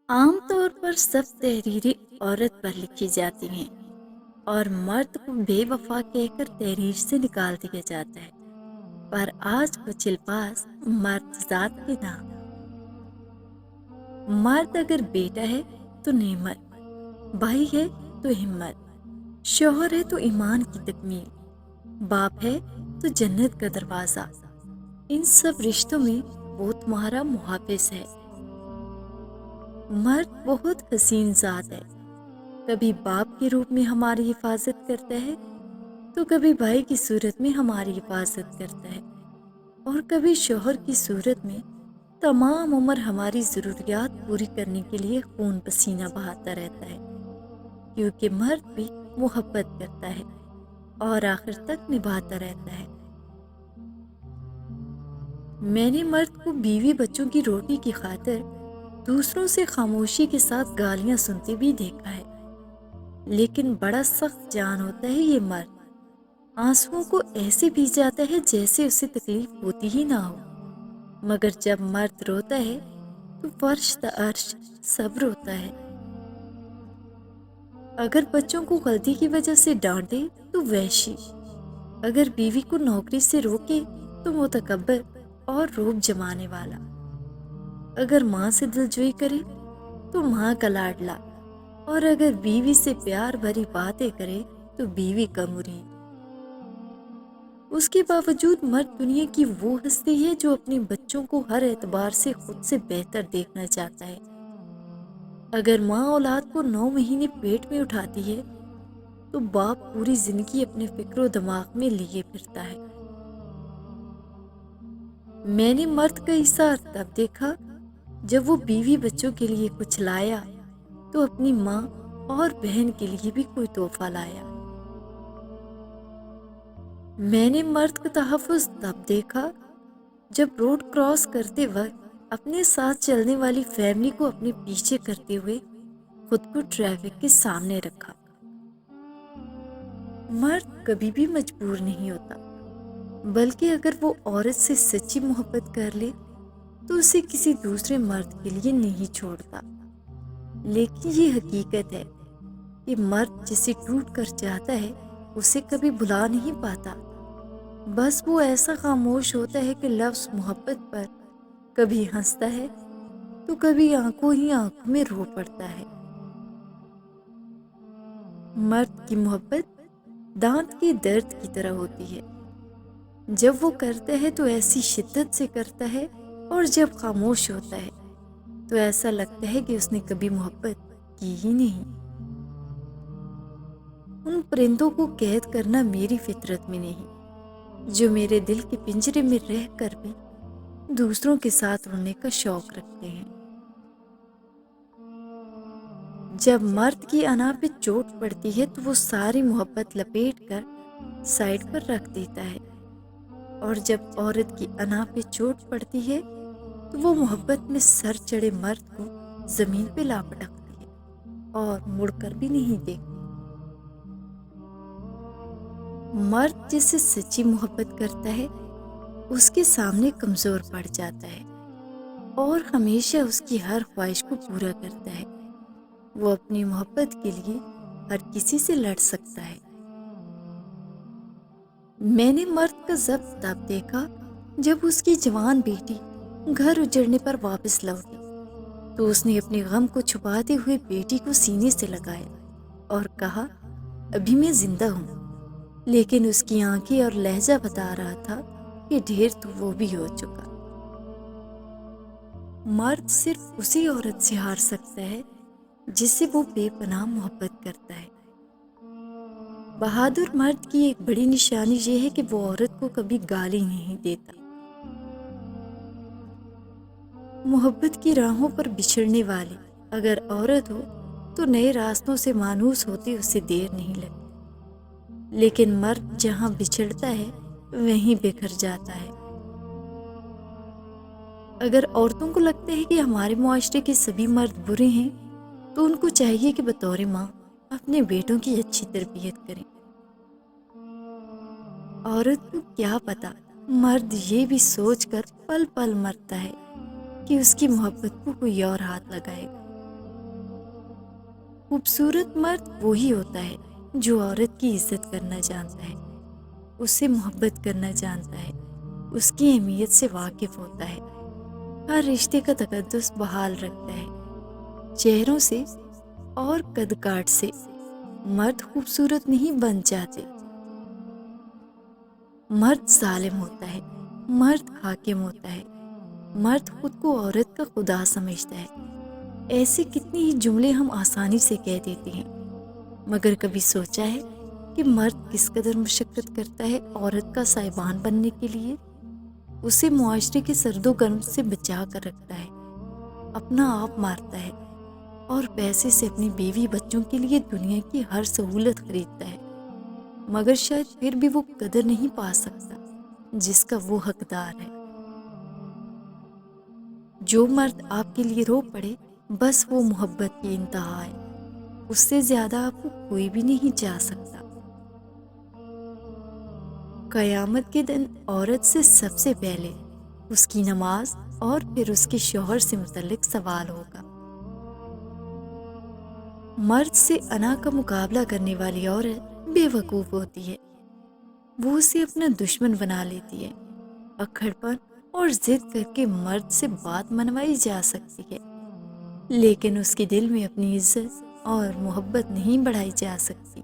عام طور پر سب تحریریں عورت پر لکھی جاتی ہیں اور مرد کو بے وفا کہہ کر تحریر سے نکال دیا جاتا ہے، پر آج کچھ الفاظ مرد ذات کے نام۔ مرد اگر بیٹا ہے تو نعمت، بھائی ہے تو ہمت، شوہر ہے تو ایمان کی تکمیل، باپ ہے تو جنت کا دروازہ۔ ان سب رشتوں میں وہ تمہارا محافظ ہے۔ مرد بہت حسین ذات ہے، کبھی باپ کے روپ میں ہماری حفاظت کرتا ہے تو کبھی بھائی کی صورت میں ہماری حفاظت کرتا ہے، اور کبھی شوہر کی صورت میں تمام عمر ہماری ضروریات پوری کرنے کے لیے خون پسینہ بہاتا رہتا ہے، کیونکہ مرد بھی محبت کرتا ہے اور آخر تک نبھاتا رہتا ہے۔ میں نے مرد کو بیوی بچوں کی روٹی کی خاطر دوسروں سے خاموشی کے ساتھ گالیاں سنتے بھی دیکھا ہے، لیکن بڑا سخت جان ہوتا ہے یہ مرد، آنسوؤں کو ایسے پی جاتا ہے جیسے اسے تکلیف ہوتی ہی نہ ہو، مگر جب مرد روتا ہے تو فرش تا عرش سب روتا ہے۔ اگر بچوں کو غلطی کی وجہ سے ڈانٹے تو وحشی، اگر بیوی کو نوکری سے روکے تو متکبر اور روب جمانے والا، اگر ماں سے دلجوئی کرے تو ماں کا لاڈلا، اور اگر بیوی سے پیار بھری باتیں کرے تو بیوی کا مرید۔ اس کے باوجود مرد دنیا کی وہ ہستی ہے جو اپنے بچوں کو ہر اعتبار سے خود سے بہتر دیکھنا چاہتا ہے۔ اگر ماں اولاد کو 9 مہینے پیٹ میں اٹھاتی ہے تو باپ پوری زندگی اپنے فکر و دماغ میں لیے پھرتا ہے۔ میں نے مرد کا ایثار تب دیکھا جب وہ بیوی بچوں کے لیے کچھ لایا تو اپنی ماں اور بہن کے لیے بھی کوئی تحفہ لایا۔ میں نے مرد کا تحفظ تب دیکھا جب روڈ کراس کرتے وقت اپنے ساتھ چلنے والی فیملی کو اپنے پیچھے کرتے ہوئے خود کو ٹریفک کے سامنے رکھا۔ مرد کبھی بھی مجبور نہیں ہوتا، بلکہ اگر وہ عورت سے سچی محبت کر لے تو اسے کسی دوسرے مرد کے لیے نہیں چھوڑتا۔ لیکن یہ حقیقت ہے کہ مرد جسے ٹوٹ کر چاہتا ہے اسے کبھی بھلا نہیں پاتا، بس وہ ایسا خاموش ہوتا ہے کہ لفظ محبت پر کبھی ہنستا ہے تو کبھی آنکھوں ہی آنکھوں میں رو پڑتا ہے۔ مرد کی محبت دانت کے درد کی طرح ہوتی ہے، جب وہ کرتا ہے تو ایسی شدت سے کرتا ہے، اور جب خاموش ہوتا ہے تو ایسا لگتا ہے کہ اس نے کبھی محبت کی ہی نہیں۔ ان پرندوں کو قید کرنا میری فطرت میں نہیں، جو میرے دل کے پنجرے میں رہ کر بھی دوسروں کے ساتھ اڑنے کا شوق رکھتے ہیں۔ جب مرد کی انا پہ چوٹ پڑتی ہے تو وہ ساری محبت لپیٹ کر سائڈ پر رکھ دیتا ہے، اور جب عورت کی انا پہ چوٹ پڑتی ہے تو وہ محبت میں سر چڑھے مرد کو زمین پہ لا پٹکتی ہے اور مڑ کر بھی نہیں دیکھتی۔ مرد جس سے سچی محبت کرتا ہے اس کے سامنے کمزور پڑ جاتا ہے اور ہمیشہ اس کی ہر خواہش کو پورا کرتا ہے۔ وہ اپنی محبت کے لیے ہر کسی سے لڑ سکتا ہے۔ میں نے مرد کا ضبط تب دیکھا جب اس کی جوان بیٹی گھر اجڑنے پر واپس لوٹی تو اس نے اپنے غم کو چھپاتے ہوئے بیٹی کو سینے سے لگایا اور کہا، ابھی میں زندہ ہوں، لیکن اس کی آنکھیں اور لہجہ بتا رہا تھا کہ ڈھیر تو وہ بھی ہو چکا۔ مرد صرف اسی عورت سے ہار سکتا ہے جس سے وہ بے پناہ محبت کرتا ہے۔ بہادر مرد کی ایک بڑی نشانی یہ ہے کہ وہ عورت کو کبھی گالی نہیں دیتا۔ محبت کی راہوں پر بچھڑنے والی اگر عورت ہو تو نئے راستوں سے مانوس ہوتے اسے دیر نہیں لگتی، لیکن مرد جہاں بچھڑتا ہے وہیں بکھر جاتا ہے۔ اگر عورتوں کو لگتا ہے کہ ہمارے معاشرے کے سبھی مرد برے ہیں تو ان کو چاہیے کہ بطور ماں اپنے بیٹوں کی اچھی تربیت کریں۔ عورت کو کیا پتا مرد یہ بھی سوچ کر پل پل مرتا ہے کہ اس کی محبت کو کوئی اور ہاتھ لگائے گا۔ خوبصورت مرد وہی ہوتا ہے جو عورت کی عزت کرنا جانتا ہے، اس سے محبت کرنا جانتا ہے، اس کی اہمیت سے واقف ہوتا ہے، ہر رشتے کا تقدس بحال رکھتا ہے۔ چہروں سے اور قد کاٹ سے مرد خوبصورت نہیں بن جاتے۔ مرد ظالم ہوتا ہے، مرد حاکم ہوتا ہے، مرد خود کو عورت کا خدا سمجھتا ہے۔ ایسے کتنے ہی جملے ہم آسانی سے کہہ دیتے ہیں، مگر کبھی سوچا ہے کہ مرد کس قدر مشقت کرتا ہے عورت کا سائبان بننے کے لیے؟ اسے معاشرے کے سرد و گرم سے بچا کر رکھتا ہے، اپنا آپ مارتا ہے اور پیسے سے اپنی بیوی بچوں کے لیے دنیا کی ہر سہولت خریدتا ہے، مگر شاید پھر بھی وہ قدر نہیں پا سکتا جس کا وہ حقدار ہے۔ جو مرد آپ کے لیے رو پڑے بس وہ محبت کی انتہا ہے، اس سے زیادہ آپ کو کوئی بھی نہیں چاہ سکتا۔ قیامت کے دن عورت سے سب سے پہلے اس کی نماز اور پھر اس کے شوہر سے متعلق سوال ہوگا۔ مرد سے انا کا مقابلہ کرنے والی عورت بے وقوف ہوتی ہے، وہ اسے اپنا دشمن بنا لیتی ہے۔ اکھڑپن اور ضد کر کے مرد سے بات منوائی جا سکتی ہے، لیکن اس کے دل میں اپنی عزت اور محبت نہیں بڑھائی جا سکتی۔